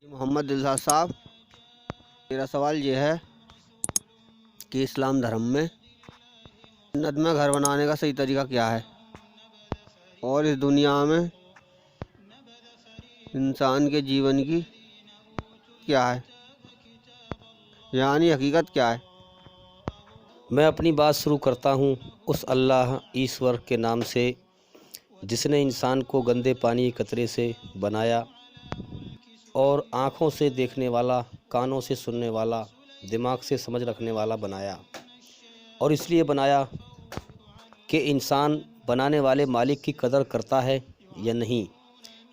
محمد دلشاد صاحب، میرا سوال یہ ہے کہ اسلام دھرم میں جنت میں گھر بنانے کا صحیح طریقہ کیا ہے، اور اس دنیا میں انسان کے جیون کی کیا ہے، یعنی حقیقت کیا ہے۔ میں اپنی بات شروع کرتا ہوں اس اللہ ایشور کے نام سے جس نے انسان کو گندے پانی کے قطرے سے بنایا اور آنکھوں سے دیکھنے والا، کانوں سے سننے والا، دماغ سے سمجھ رکھنے والا بنایا، اور اس لیے بنایا کہ انسان بنانے والے مالک کی قدر کرتا ہے یا نہیں،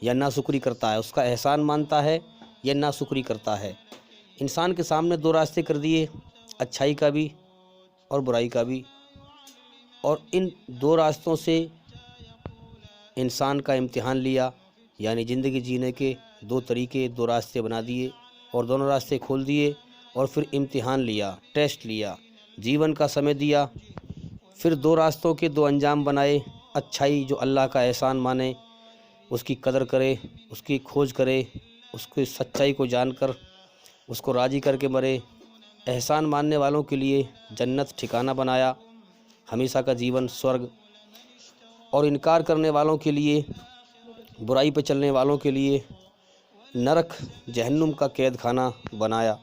یا ناشکری کرتا ہے، اس کا احسان مانتا ہے یا ناشکری کرتا ہے۔ انسان کے سامنے دو راستے کر دیے، اچھائی کا بھی اور برائی کا بھی، اور ان دو راستوں سے انسان کا امتحان لیا، یعنی زندگی جینے کے دو طریقے، دو راستے بنا دیے اور دونوں راستے کھول دیے، اور پھر امتحان لیا، ٹیسٹ لیا، جیون کا سمے دیا، پھر دو راستوں کے دو انجام بنائے۔ اچھائی جو اللہ کا احسان مانے، اس کی قدر کرے، اس کی کھوج کرے، اس کی سچائی کو جان کر اس کو راضی کر کے مرے۔ احسان ماننے والوں کے لیے جنت ٹھکانہ بنایا، ہمیشہ کا جیون سورگ، اور انکار کرنے والوں کے لیے، برائی پہ چلنے والوں کے لیے نرک، جہنم کا قید خانہ بنایا۔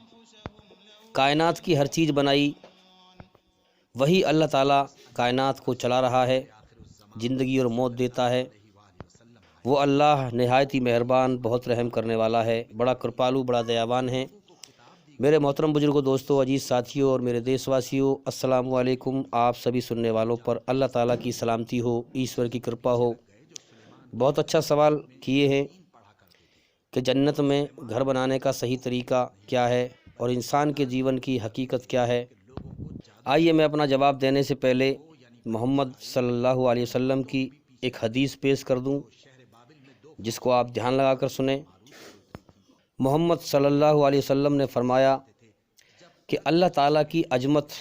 کائنات کی ہر چیز بنائی وہی اللہ تعالیٰ کائنات کو چلا رہا ہے، زندگی اور موت دیتا ہے۔ وہ اللہ نہایت ہی مہربان، بہت رحم کرنے والا ہے، بڑا کرپالو، بڑا دیاوان ہے۔ میرے محترم بزرگوں، دوستوں، عزیز ساتھیوں اور میرے دیش واسیوں، السلام علیکم۔ آپ سبھی سننے والوں پر اللہ تعالیٰ کی سلامتی ہو، ایشور کی کرپا ہو۔ بہت اچھا سوال کیے ہیں کہ جنت میں گھر بنانے کا صحیح طریقہ کیا ہے اور انسان کے جیون کی حقیقت کیا ہے۔ آئیے میں اپنا جواب دینے سے پہلے محمد صلی اللہ علیہ وسلم کی ایک حدیث پیش کر دوں جس کو آپ دھیان لگا کر سنیں۔ محمد صلی اللہ علیہ وسلم نے فرمایا کہ اللہ تعالیٰ کی عظمت،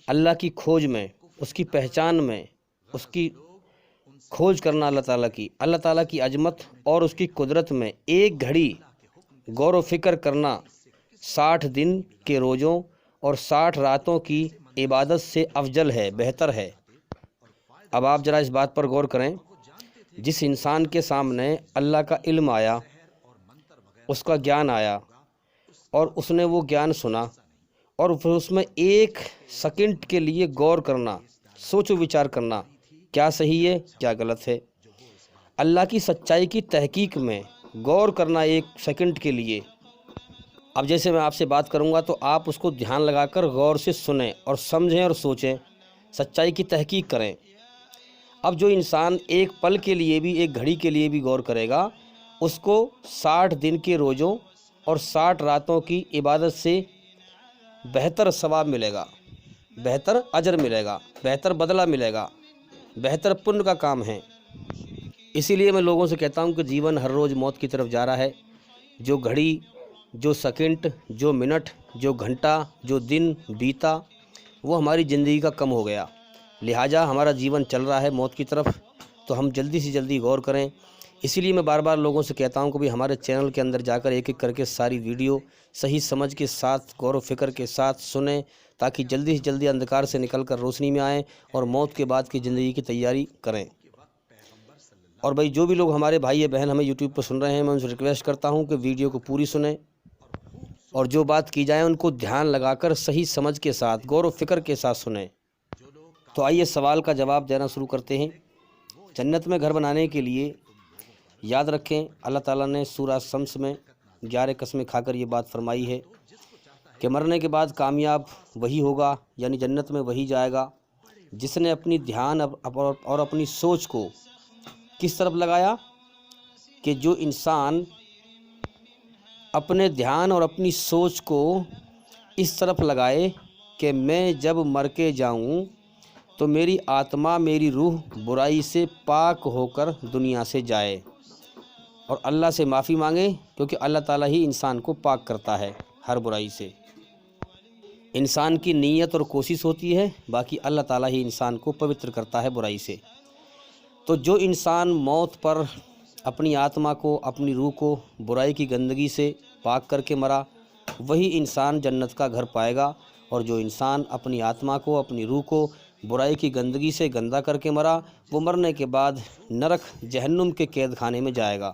اللہ کی کھوج میں، اس کی پہچان میں، اس کی کھوج کرنا اللہ تعالیٰ کی عظمت اور اس کی قدرت میں ایک گھڑی غور و فکر کرنا 60 دن کے روزوں اور 60 راتوں کی عبادت سے افضل ہے، بہتر ہے۔ اب آپ ذرا اس بات پر غور کریں، جس انسان کے سامنے اللہ کا علم آیا، اس کا گیان آیا، اور اس نے وہ گیان سنا، اور پھر اس میں ایک سیکنڈ کے لیے غور کرنا، سوچ و وچار کرنا، کیا صحیح ہے، کیا غلط ہے، اللہ کی سچائی کی تحقیق میں غور کرنا ایک سیکنڈ کے لیے۔ اب جیسے میں آپ سے بات کروں گا تو آپ اس کو دھیان لگا کر غور سے سنیں اور سمجھیں اور سوچیں، سچائی کی تحقیق کریں۔ اب جو انسان ایک پل کے لیے بھی، ایک گھڑی کے لیے بھی غور کرے گا، اس کو 60 دن کے روزوں اور 60 راتوں کی عبادت سے بہتر ثواب ملے گا، بہتر اجر ملے گا، بہتر بدلہ ملے گا، بہتر پن کا کام ہے۔ اسی لیے میں لوگوں سے کہتا ہوں کہ جیون ہر روز موت کی طرف جا رہا ہے۔ جو گھڑی، جو سیکنڈ، جو منٹ، جو گھنٹہ، جو دن بیتا، وہ ہماری زندگی کا کم ہو گیا، لہٰذا ہمارا جیون چل رہا ہے موت کی طرف، تو ہم جلدی سے جلدی غور کریں۔ اسی لیے میں بار بار لوگوں سے کہتا ہوں کہ بھی ہمارے چینل کے اندر جا کر ایک ایک کر کے ساری ویڈیو صحیح سمجھ کے ساتھ، غور و فکر کے ساتھ سنیں، تاکہ جلدی سے جلدی اندھکار سے نکل کر روشنی میں آئیں اور موت کے بعد کی زندگی کی تیاری کریں۔ اور بھائی جو بھی لوگ ہمارے بھائی بہن ہمیں یوٹیوب پر سن رہے ہیں، میں ان سے ریکویسٹ کرتا ہوں کہ ویڈیو کو پوری سنیں، اور جو بات کی جائے ان کو دھیان لگا کر صحیح سمجھ کے ساتھ، غور و فکر کے ساتھ سنیں۔ تو آئیے سوال کا جواب دینا شروع کرتے ہیں۔ جنت میں گھر بنانے کے لیے یاد رکھیں، اللہ تعالیٰ نے سورہ شمس میں 11 قسمیں کھا کر یہ بات فرمائی ہے کہ مرنے کے بعد کامیاب وہی ہوگا، یعنی جنت میں وہی جائے گا جس نے اپنی دھیان اور اپنی سوچ کو کس طرف لگایا، کہ جو انسان اپنے دھیان اور اپنی سوچ کو اس طرف لگائے کہ میں جب مر کے جاؤں تو میری آتما، میری روح برائی سے پاک ہو کر دنیا سے جائے، اور اللہ سے معافی مانگے، کیونکہ اللہ تعالیٰ ہی انسان کو پاک کرتا ہے ہر برائی سے۔ انسان کی نیت اور کوشش ہوتی ہے، باقی اللہ تعالیٰ ہی انسان کو پوتر کرتا ہے برائی سے۔ تو جو انسان موت پر اپنی آتما کو، اپنی روح کو برائی کی گندگی سے پاک کر کے مرا، وہی انسان جنت کا گھر پائے گا، اور جو انسان اپنی آتما کو، اپنی روح کو برائی کی گندگی سے گندا کر کے مرا، وہ مرنے کے بعد نرک جہنم کے قید خانے میں جائے گا۔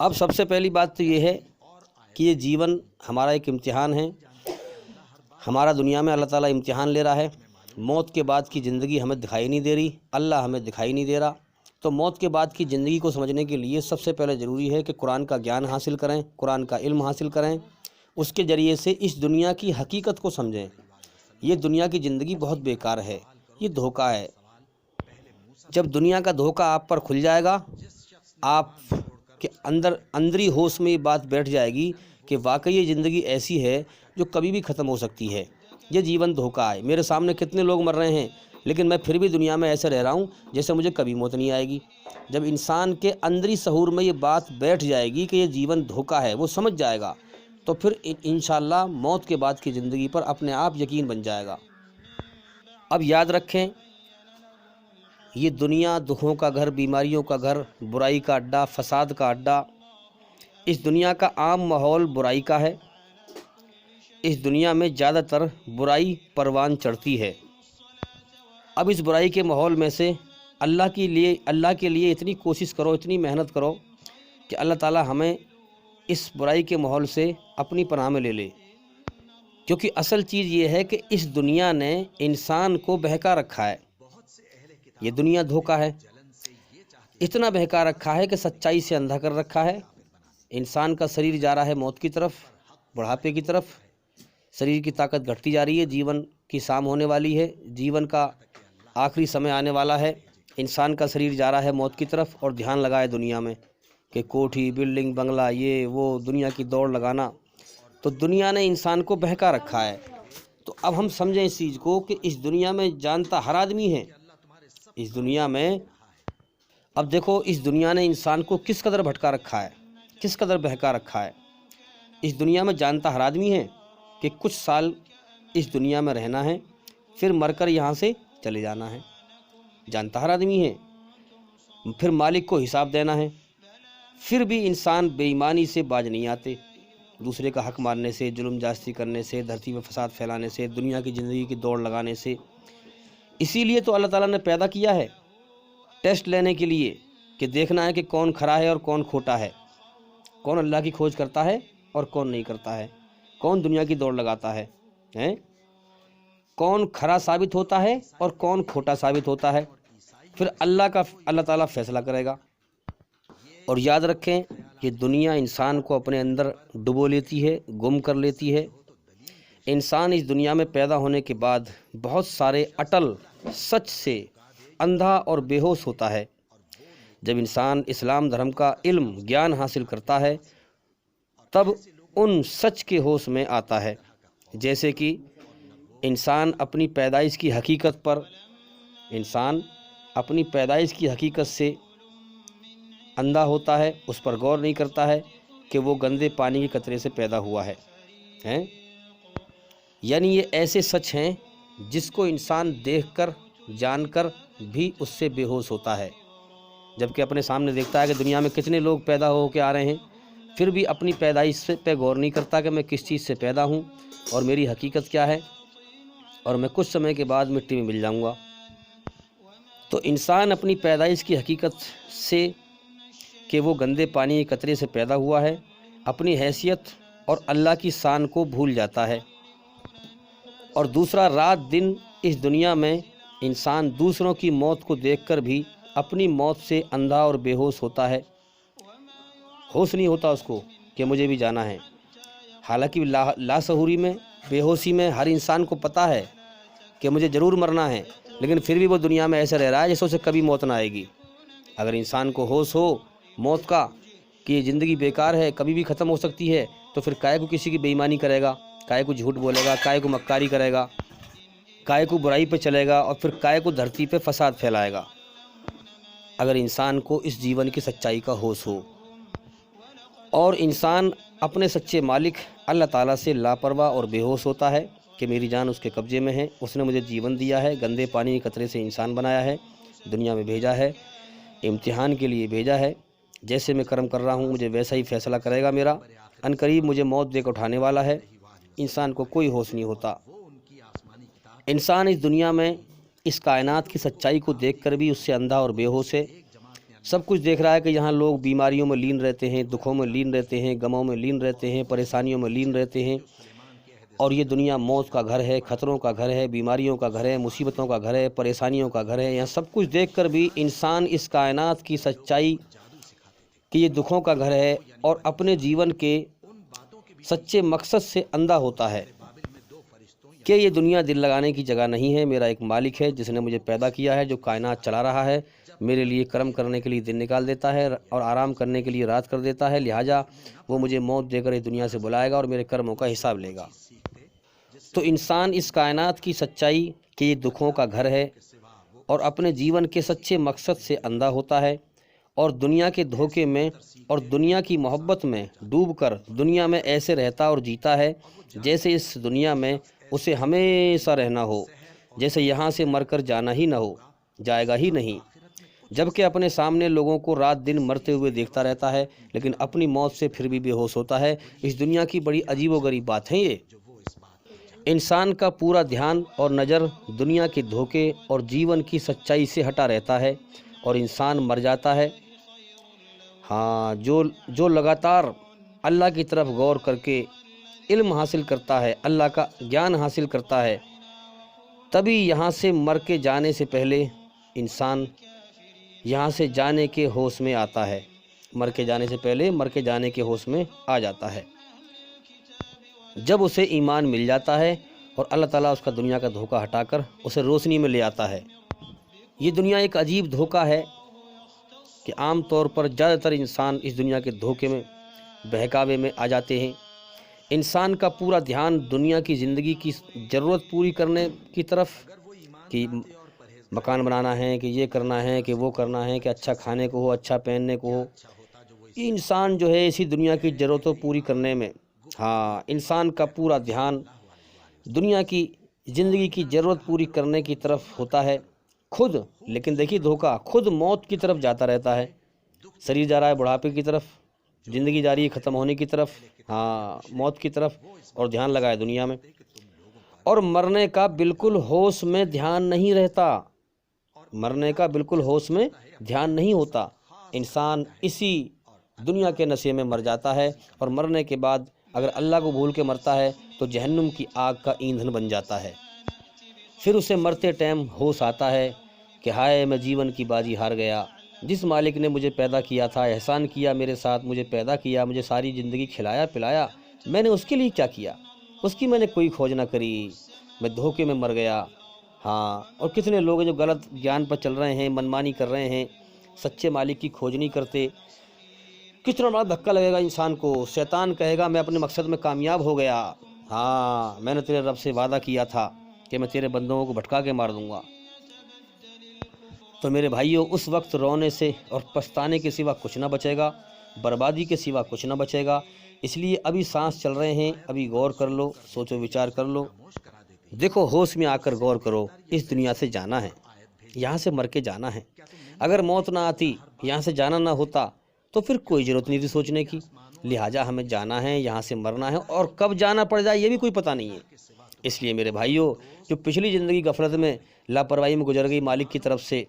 اب سب سے پہلی بات تو یہ ہے کہ یہ جیون ہمارا ایک امتحان ہے، ہمارا دنیا میں اللہ تعالیٰ امتحان لے رہا ہے۔ موت کے بعد کی زندگی ہمیں دکھائی نہیں دے رہی، اللہ ہمیں دکھائی نہیں دے رہا، تو موت کے بعد کی زندگی کو سمجھنے کے لیے سب سے پہلے ضروری ہے کہ قرآن کا گیان حاصل کریں، قرآن کا علم حاصل کریں، اس کے ذریعے سے اس دنیا کی حقیقت کو سمجھیں۔ یہ دنیا کی زندگی بہت بیکار ہے، یہ دھوکہ ہے۔ جب دنیا کا دھوکہ آپ پر کھل جائے گا، آپ کے اندری ہوش میں یہ بات بیٹھ جائے گی کہ واقعی یہ زندگی ایسی ہے جو کبھی بھی ختم ہو سکتی ہے، یہ جیون دھوکہ ہے۔ میرے سامنے کتنے لوگ مر رہے ہیں، لیکن میں پھر بھی دنیا میں ایسے رہ رہا ہوں جیسے مجھے کبھی موت نہیں آئے گی۔ جب انسان کے اندری شعور میں یہ بات بیٹھ جائے گی کہ یہ جیون دھوکہ ہے، وہ سمجھ جائے گا، تو پھر انشاءاللہ موت کے بعد کی زندگی پر اپنے آپ یقین بن جائے گا۔ اب یاد رکھیں، یہ دنیا دکھوں کا گھر، بیماریوں کا گھر، برائی کا اڈا، فساد کا اڈا، اس دنیا کا عام ماحول برائی کا ہے۔ اس دنیا میں زیادہ تر برائی پروان چڑھتی ہے۔ اب اس برائی کے ماحول میں سے اللہ کے لیے اتنی کوشش کرو، اتنی محنت کرو کہ اللہ تعالیٰ ہمیں اس برائی کے ماحول سے اپنی پناہ میں لے لے، کیونکہ اصل چیز یہ ہے کہ اس دنیا نے انسان کو بہکا رکھا ہے۔ یہ دنیا دھوکہ ہے، اتنا بہکا رکھا ہے کہ سچائی سے اندھا کر رکھا ہے۔ انسان کا شریر جا رہا ہے موت کی طرف، بڑھاپے کی طرف، شریر کی طاقت گھٹتی جا رہی ہے، جیون کی شام ہونے والی ہے، جیون کا آخری سمے آنے والا ہے۔ انسان کا شریر جا رہا ہے موت کی طرف، اور دھیان لگائے دنیا میں کہ کوٹھی، بلڈنگ، بنگلہ، یہ وہ دنیا کی دوڑ لگانا، تو دنیا نے انسان کو بہکا رکھا ہے۔ تو اب ہم سمجھیں اس چیز کو کہ اس دنیا میں جانتا ہر آدمی ہے، اس دنیا میں اب دیکھو اس دنیا نے انسان کو کس قدر بھٹکا رکھا ہے، کس قدر بہکا رکھا ہے۔ اس دنیا میں جانتا ہر آدمی ہے کہ کچھ سال اس دنیا میں رہنا ہے، پھر مر کر یہاں سے چلے جانا ہے، جانتا ہر آدمی ہے۔ پھر مالک کو حساب دینا ہے، پھر بھی انسان بے ایمانی سے باز نہیں آتے، دوسرے کا حق مارنے سے، ظلم جاستی کرنے سے، دھرتی میں فساد پھیلانے سے، دنیا کی زندگی کی دوڑ لگانے سے۔ اسی لیے تو اللہ تعالیٰ نے پیدا کیا ہے، ٹیسٹ لینے کے لیے، کہ دیکھنا ہے کہ کون کھرا ہے اور کون کھوٹا ہے، کون اللہ کی کھوج کرتا ہے اور کون نہیں کرتا ہے، کون دنیا کی دوڑ لگاتا ہے، کون کھرا ثابت ہوتا ہے اور کون کھوٹا ثابت ہوتا ہے۔ پھر اللہ تعالیٰ فیصلہ کرے گا۔ اور یاد رکھیں کہ دنیا انسان کو اپنے اندر ڈبو لیتی ہے، گم کر لیتی ہے۔ انسان اس دنیا میں پیدا ہونے کے بعد بہت سارے اٹل سچ سے اندھا اور بے ہوش ہوتا ہے۔ جب انسان اسلام دھرم کا علم گیان حاصل کرتا ہے، تب ان سچ کے ہوش میں آتا ہے، جیسے کہ انسان اپنی پیدائش کی حقیقت سے اندھا ہوتا ہے، اس پر غور نہیں کرتا ہے کہ وہ گندے پانی کے قطرے سے پیدا ہوا ہے۔ یعنی یہ ایسے سچ ہیں جس کو انسان دیکھ کر، جان کر بھی اس سے بے ہوش ہوتا ہے، جبکہ اپنے سامنے دیکھتا ہے کہ دنیا میں کتنے لوگ پیدا ہو کے آ رہے ہیں، پھر بھی اپنی پیدائش پہ غور نہیں کرتا کہ میں کس چیز سے پیدا ہوں اور میری حقیقت کیا ہے، اور میں کچھ سمے کے بعد مٹی میں مل جاؤں گا۔ تو انسان اپنی پیدائش کی حقیقت سے کہ وہ گندے پانی کے قطرے سے پیدا ہوا ہے، اپنی حیثیت اور اللہ کی شان کو بھول جاتا ہے۔ اور دوسرا، رات دن اس دنیا میں انسان دوسروں کی موت کو دیکھ کر بھی اپنی موت سے اندھا اور بے ہوش ہوتا ہے، ہوش نہیں ہوتا اس کو کہ مجھے بھی جانا ہے۔ حالانکہ لاشعوری میں، بے ہوشی میں ہر انسان کو پتہ ہے کہ مجھے ضرور مرنا ہے، لیکن پھر بھی وہ دنیا میں ایسے رہ رہا ہے جیسے اسے کبھی موت نہ آئے گی۔ اگر انسان کو ہوش ہو موت کا کہ یہ زندگی بیکار ہے، کبھی بھی ختم ہو سکتی ہے، تو پھر کائے کو کسی کی بے ایمانی کرے گا، کائے کو جھوٹ بولے گا، کائے کو مکاری کرے گا، کائے کو برائی پہ چلے گا، اور پھر کائے کو دھرتی پہ فساد پھیلائے گا۔ اگر انسان کو اس جیون کی سچائی کا ہوش ہو، اور انسان اپنے سچے مالک اللہ تعالیٰ سے لاپرواہ اور بے ہوش ہوتا ہے کہ میری جان اس کے قبضے میں ہے، اس نے مجھے جیون دیا ہے، گندے پانی کے قطرے سے انسان بنایا ہے، دنیا میں بھیجا ہے، امتحان کے لیے بھیجا ہے، جیسے میں کرم کر رہا ہوں مجھے ویسا ہی فیصلہ کرے گا میرا۔ عنقریب مجھے موت دے کر اٹھانے والا ہے۔ انسان کو کوئی ہوش نہیں ہوتا۔ انسان اس دنیا میں اس کائنات کی سچائی کو دیکھ کر بھی اس سے اندھا اور بے ہوش ہے۔ سب کچھ دیکھ رہا ہے کہ یہاں لوگ بیماریوں میں لین رہتے ہیں، دکھوں میں لین رہتے ہیں، غموں میں لین رہتے ہیں، پریشانیوں میں لین رہتے ہیں، اور یہ دنیا موت کا گھر ہے، خطروں کا گھر ہے، بیماریوں کا گھر ہے، مصیبتوں کا گھر ہے، پریشانیوں کا گھر ہے۔ یہاں سب کچھ دیکھ کر بھی انسان اس کائنات کی سچائی کہ یہ دکھوں کا گھر ہے اور اپنے جیون کے سچے مقصد سے اندھا ہوتا ہے کہ یہ دنیا دل لگانے کی جگہ نہیں ہے۔ میرا ایک مالک ہے جس نے مجھے پیدا کیا ہے، جو کائنات چلا رہا ہے، میرے لیے کرم کرنے کے لیے دن نکال دیتا ہے اور آرام کرنے کے لیے رات کر دیتا ہے، لہٰذا وہ مجھے موت دے کر اس دنیا سے بلائے گا اور میرے کرموں کا حساب لے گا۔ تو انسان اس کائنات کی سچائی کہ یہ دکھوں کا گھر ہے اور اپنے جیون کے سچے مقصد سے اندھا ہوتا ہے اور دنیا کے دھوکے میں اور دنیا کی محبت میں ڈوب کر دنیا میں ایسے رہتا اور جیتا ہے جیسے اس دنیا میں اسے ہمیشہ رہنا ہو، جیسے یہاں سے مر کر جانا ہی نہ ہو، جائے گا ہی نہیں، جبکہ اپنے سامنے لوگوں کو رات دن مرتے ہوئے دیکھتا رہتا ہے لیکن اپنی موت سے پھر بھی بے ہوش ہوتا ہے۔ اس دنیا کی بڑی عجیب و غریب بات ہے یہ۔ انسان کا پورا دھیان اور نظر دنیا کے دھوکے اور جیون کی سچائی سے ہٹا رہتا ہے اور انسان مر جاتا ہے۔ ہاں، جو لگاتار اللہ کی طرف غور کر کے علم حاصل کرتا ہے، اللہ کا گیان حاصل کرتا ہے، تبھی یہاں سے مر کے جانے سے پہلے انسان یہاں سے جانے کے ہوش میں آتا ہے، مر کے جانے سے پہلے مر کے جانے کے ہوش میں آ جاتا ہے۔ جب اسے ایمان مل جاتا ہے اور اللہ تعالیٰ اس کا دنیا کا دھوکہ ہٹا کر اسے روشنی میں لے آتا ہے۔ یہ دنیا ایک عجیب دھوکہ ہے کہ عام طور پر زیادہ تر انسان اس دنیا کے دھوکے میں بہکاوے میں آ جاتے ہیں۔ انسان کا پورا دھیان دنیا کی زندگی کی ضرورت پوری کرنے کی طرف، کہ مکان بنانا ہے، کہ یہ کرنا ہے، کہ وہ کرنا ہے، کہ اچھا کھانے کو ہو، اچھا پہننے کو ہو۔ یہ انسان جو ہے اسی دنیا کی ضرورتوں پوری کرنے میں، ہاں، انسان کا پورا دھیان دنیا کی زندگی کی ضرورت پوری کرنے کی طرف ہوتا ہے خود، لیکن دیکھیے دھوکہ، خود موت کی طرف جاتا رہتا ہے۔ شریر جا رہا ہے بڑھاپے کی طرف، زندگی جا رہی ہے ختم ہونے کی طرف، ہاں، موت کی طرف، اور دھیان لگا ہے دنیا میں، اور مرنے کا بالکل ہوش میں دھیان نہیں رہتا، مرنے کا بالکل ہوش میں دھیان نہیں ہوتا۔ انسان اسی دنیا کے نشے میں مر جاتا ہے اور مرنے کے بعد اگر اللہ کو بھول کے مرتا ہے تو جہنم کی آگ کا ایندھن بن جاتا ہے۔ پھر اسے مرتے ٹائم ہوش آتا ہے کہ ہائے میں جیون کی بازی ہار گیا، جس مالک نے مجھے پیدا کیا تھا، احسان کیا میرے ساتھ، مجھے پیدا کیا، مجھے ساری زندگی کھلایا پلایا، میں نے اس کے لیے کیا کیا؟ اس کی میں نے کوئی کھوج نہ کری، میں دھوکے میں مر گیا۔ ہاں، اور کتنے لوگ ہیں جو غلط گیان پر چل رہے ہیں، منمانی کر رہے ہیں، سچے مالک کی کھوج نہیں کرتے۔ کتنا بڑا دھکا لگے گا انسان کو، شیطان کہے گا میں اپنے مقصد میں کامیاب ہو گیا، ہاں، میں نے تیرے رب سے وعدہ کیا تھا کہ میں تیرے بندوں کو بھٹکا کے مار دوں گا۔ تو میرے بھائیوں، اس وقت رونے سے اور پچھتانے کے سوا کچھ نہ بچے گا، بربادی کے سوا کچھ نہ بچے گا۔ اس لیے ابھی سانس چل رہے ہیں، ابھی غور کر لو، سوچو وچار کر لو، دیکھو ہوش میں آ کر غور کرو، اس دنیا سے جانا ہے، یہاں سے مر کے جانا ہے۔ اگر موت نہ آتی، یہاں سے جانا نہ ہوتا تو پھر کوئی ضرورت نہیں تھی سوچنے کی، لہٰذا ہمیں جانا ہے، یہاں سے مرنا ہے، اور کب جانا پڑ جائے یہ بھی کوئی پتہ نہیں ہے۔ اس لیے میرے بھائیوں، جو پچھلی زندگی غفلت میں لاپرواہی میں گزر گئی مالک کی طرف سے،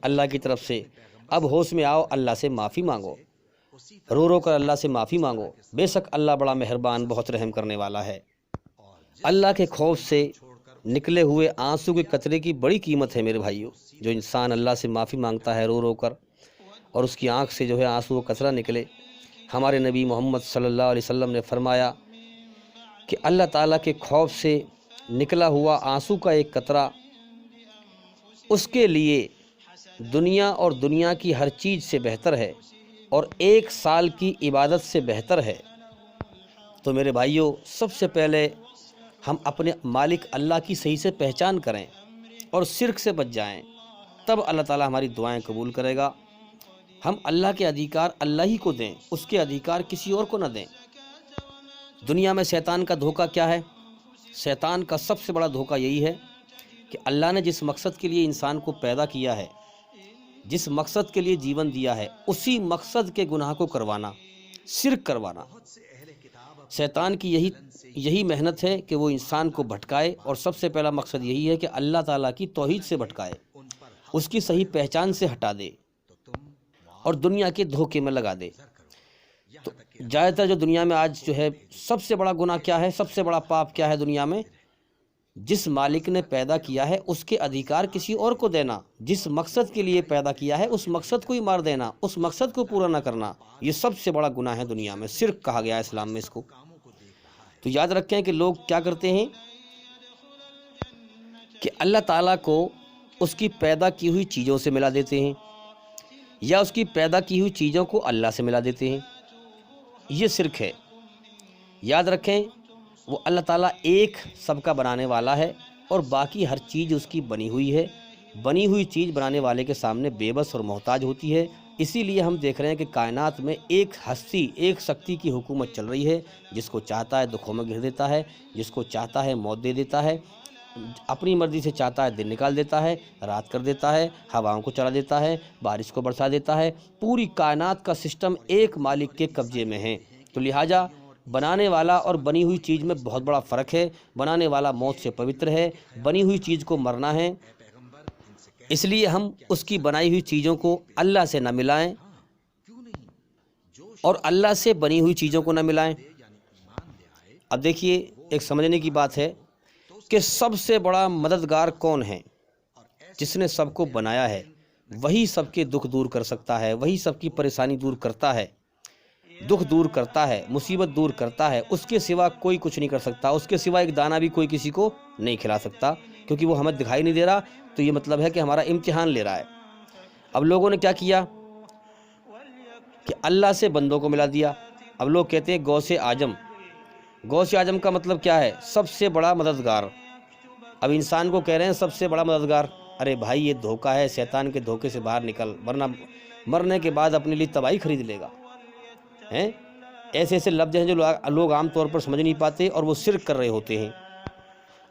اللہ کی طرف سے، اب ہوش میں آؤ، اللہ سے معافی مانگو، رو رو کر اللہ سے معافی مانگو، بے شک اللہ بڑا مہربان، بہت رحم کرنے والا ہے۔ اللہ کے خوف سے نکلے ہوئے آنسو کے قطرے کی بڑی قیمت ہے میرے بھائیوں۔ جو انسان اللہ سے معافی مانگتا ہے رو رو کر، اور اس کی آنکھ سے جو ہے آنسو کا قطرہ نکلے، ہمارے نبی محمد صلی اللہ علیہ وسلم نے فرمایا کہ اللہ تعالیٰ کے خوف سے نکلا ہوا آنسو کا ایک قطرہ اس کے لیے دنیا اور دنیا کی ہر چیز سے بہتر ہے اور 1 سال کی عبادت سے بہتر ہے۔ تو میرے بھائیوں، سب سے پہلے ہم اپنے مالک اللہ کی صحیح سے پہچان کریں اور شرک سے بچ جائیں، تب اللہ تعالیٰ ہماری دعائیں قبول کرے گا۔ ہم اللہ کے ادھیکار اللہ ہی کو دیں، اس کے ادھیکار کسی اور کو نہ دیں۔ دنیا میں شیطان کا دھوکہ کیا ہے؟ شیطان کا سب سے بڑا دھوکہ یہی ہے کہ اللہ نے جس مقصد کے لیے انسان کو پیدا کیا ہے، جس مقصد کے لیے جیون دیا ہے اسی مقصد کے گناہ کو کروانا، شرک کروانا۔ شیطان کی یہی محنت ہے کہ وہ انسان کو بھٹکائے، اور سب سے پہلا مقصد یہی ہے کہ اللہ تعالیٰ کی توحید سے بھٹکائے، اس کی صحیح پہچان سے ہٹا دے اور دنیا کے دھوکے میں لگا دے۔ تو زیادہ تر جو دنیا میں آج جو ہے سب سے بڑا گناہ کیا ہے، سب سے بڑا پاپ کیا ہے دنیا میں؟ جس مالک نے پیدا کیا ہے اس کے ادھیکار کسی اور کو دینا، جس مقصد کے لیے پیدا کیا ہے اس مقصد کو ہی مار دینا، اس مقصد کو پورا نہ کرنا، یہ سب سے بڑا گناہ ہے دنیا میں، شرک کہا گیا ہے اسلام میں اس کو۔ تو یاد رکھیں کہ لوگ کیا کرتے ہیں کہ اللہ تعالیٰ کو اس کی پیدا کی ہوئی چیزوں سے ملا دیتے ہیں، یا اس کی پیدا کی ہوئی چیزوں کو اللہ سے ملا دیتے ہیں، یہ شرک ہے۔ یاد رکھیں وہ اللہ تعالیٰ ایک سب کا بنانے والا ہے، اور باقی ہر چیز اس کی بنی ہوئی ہے۔ بنی ہوئی چیز بنانے والے کے سامنے بے بس اور محتاج ہوتی ہے۔ اسی لیے ہم دیکھ رہے ہیں کہ کائنات میں ایک ہستی، ایک شکتی کی حکومت چل رہی ہے، جس کو چاہتا ہے دکھوں میں گھیر دیتا ہے، جس کو چاہتا ہے موت دے دیتا ہے، اپنی مرضی سے چاہتا ہے دن نکال دیتا ہے، رات کر دیتا ہے، ہواؤں کو چلا دیتا ہے، بارش کو برسا دیتا ہے۔ پوری کائنات کا سسٹم ایک مالک کے قبضے میں ہے۔ تو لہٰذا بنانے والا اور بنی ہوئی چیز میں بہت بڑا فرق ہے۔ بنانے والا موت سے پوتر ہے، بنی ہوئی چیز کو مرنا ہے، اس لیے ہم اس کی بنائی ہوئی چیزوں کو اللہ سے نہ ملائیں، اور اللہ سے بنی ہوئی چیزوں کو نہ ملائیں۔ اب دیکھیے ایک سمجھنے کی بات ہے کہ سب سے بڑا مددگار کون ہے؟ جس نے سب کو بنایا ہے، وہی سب کے دکھ دور کر سکتا ہے، وہی سب کی پریشانی دور کرتا ہے، دکھ دور کرتا ہے، مصیبت دور کرتا ہے۔ اس کے سوا کوئی کچھ نہیں کر سکتا، اس کے سوا ایک دانہ بھی کوئی کسی کو نہیں کھلا سکتا، کیونکہ وہ ہمیں دکھائی نہیں دے رہا۔ تو یہ مطلب ہے کہ ہمارا امتحان لے رہا ہے۔ اب لوگوں نے کیا کیا کہ اللہ سے بندوں کو ملا دیا۔ اب لوگ کہتے ہیں غوث اعظم۔ غوث اعظم کا مطلب کیا ہے؟ سب سے بڑا مددگار۔ اب انسان کو کہہ رہے ہیں سب سے بڑا مددگار۔ ارے بھائی یہ دھوکہ ہے، شیطان کے دھوکے سے باہر نکل، ورنہ مرنے کے بعد اپنے لیے تباہی خرید لے گا۔ ایسے ایسے لفظ ہیں جو لوگ عام طور پر سمجھ نہیں پاتے، اور وہ شرک کر رہے ہوتے ہیں۔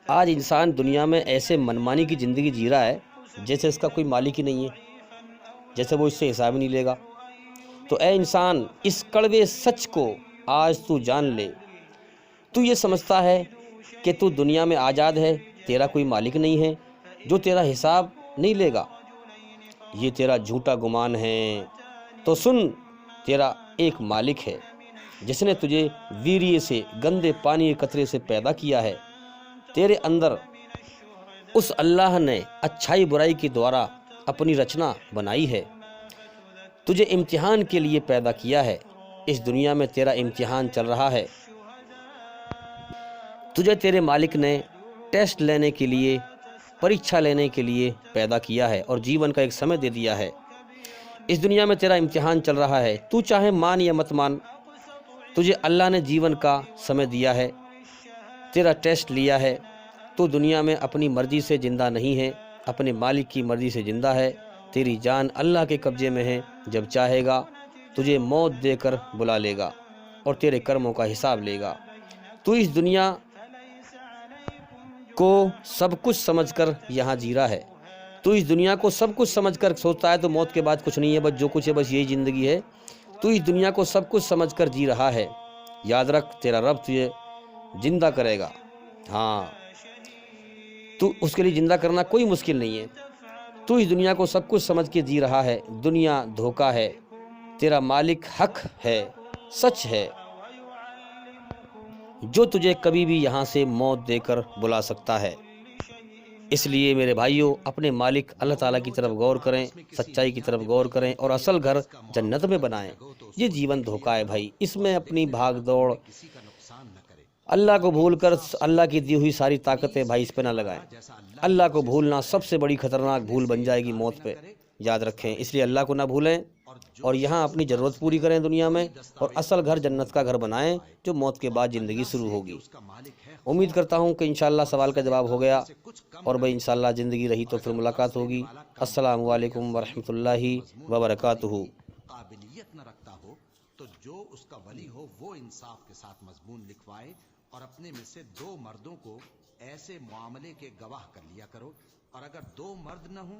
آج انسان دنیا میں ایسے منمانی کی زندگی جی رہا ہے جیسے اس کا کوئی مالک ہی نہیں ہے، جیسے وہ اس سے حساب ہی نہیں لے گا۔ تو اے انسان، اس کڑوے سچ کو آج تو جان لے۔ تو یہ سمجھتا ہے کہ تو دنیا میں آزاد ہے، تیرا کوئی مالک نہیں ہے جو تیرا حساب نہیں لے گا، یہ تیرا جھوٹا گمان ہے۔ تو سن، تیرا ایک مالک ہے جس نے تجھے ویریے سے، گندے پانی کے قطرے سے پیدا کیا ہے۔ تیرے اندر اس اللہ نے اچھائی برائی کے دوارا اپنی رچنا بنائی ہے، تجھے امتحان کے لیے پیدا کیا ہے۔ اس دنیا میں تیرا امتحان چل رہا ہے، تجھے تیرے مالک نے ٹیسٹ لینے کے لیے، پریکشا لینے کے لیے پیدا کیا ہے، اور جیون کا ایک سمے دے دیا ہے۔ اس دنیا میں تیرا امتحان چل رہا ہے، تو چاہے مان یا مت مان، تجھے اللہ نے جیون کا سمے دیا ہے، تیرا ٹیسٹ لیا ہے۔ تو دنیا میں اپنی مرضی سے زندہ نہیں ہے، اپنے مالک کی مرضی سے زندہ ہے۔ تیری جان اللہ کے قبضے میں ہے، جب چاہے گا تجھے موت دے کر بلا لے گا، اور تیرے کرموں کا حساب لے گا۔ تو اس دنیا کو سب کچھ سمجھ کر یہاں جی رہا ہے، تو اس دنیا کو سب کچھ سمجھ کر سوچتا ہے تو موت کے بعد کچھ نہیں ہے، بس جو کچھ ہے بس یہی زندگی ہے۔ تو اس دنیا کو سب کچھ سمجھ کر جی رہا ہے، یاد رکھ تیرا رب تجھے زندہ کرے گا۔ ہاں، تو اس کے لیے زندہ کرنا کوئی مشکل نہیں ہے۔ تو اس دنیا کو سب کچھ سمجھ کے جی رہا ہے، دنیا دھوکہ ہے، تیرا مالک حق ہے، سچ ہے، جو تجھے کبھی بھی یہاں سے موت دے کر بلا سکتا ہے۔ اس لیے میرے بھائیوں، اپنے مالک اللہ تعالیٰ کی طرف غور کریں، سچائی کی طرف غور کریں، اور اصل گھر جنت میں بنائیں۔ یہ جیون دھوکہ ہے بھائی، اس میں اپنی بھاگ دوڑ، اللہ کو بھول کر اللہ کی دی ہوئی ساری طاقتیں بھائی اس پہ نہ لگائیں۔ اللہ کو بھولنا سب سے بڑی خطرناک بھول بن جائے گی موت پہ، یاد رکھیں۔ اس لیے اللہ کو نہ بھولیں، اور یہاں اپنی ضرورت پوری کریں دنیا میں، اور اصل گھر جنت کا گھر بنائیں جو موت کے بعد زندگی شروع ہوگی۔ امید کرتا ہوں کہ انشاءاللہ سوال کا جواب ہو گیا، اور بھائی انشاءاللہ زندگی رہی تو پھر ملاقات ہوگی۔ السلام علیکم ورحمۃ اللہ وبرکاتہ۔ قابلیت نہ رکھتا ہو تو جو اس کا ولی ہو وہ انصاف کے ساتھ مضمون لکھوائے، اور اپنے میں سے 2 مردوں کو ایسے معاملے کے گواہ کر لیا کرو، اور اگر 2 مرد نہ ہوں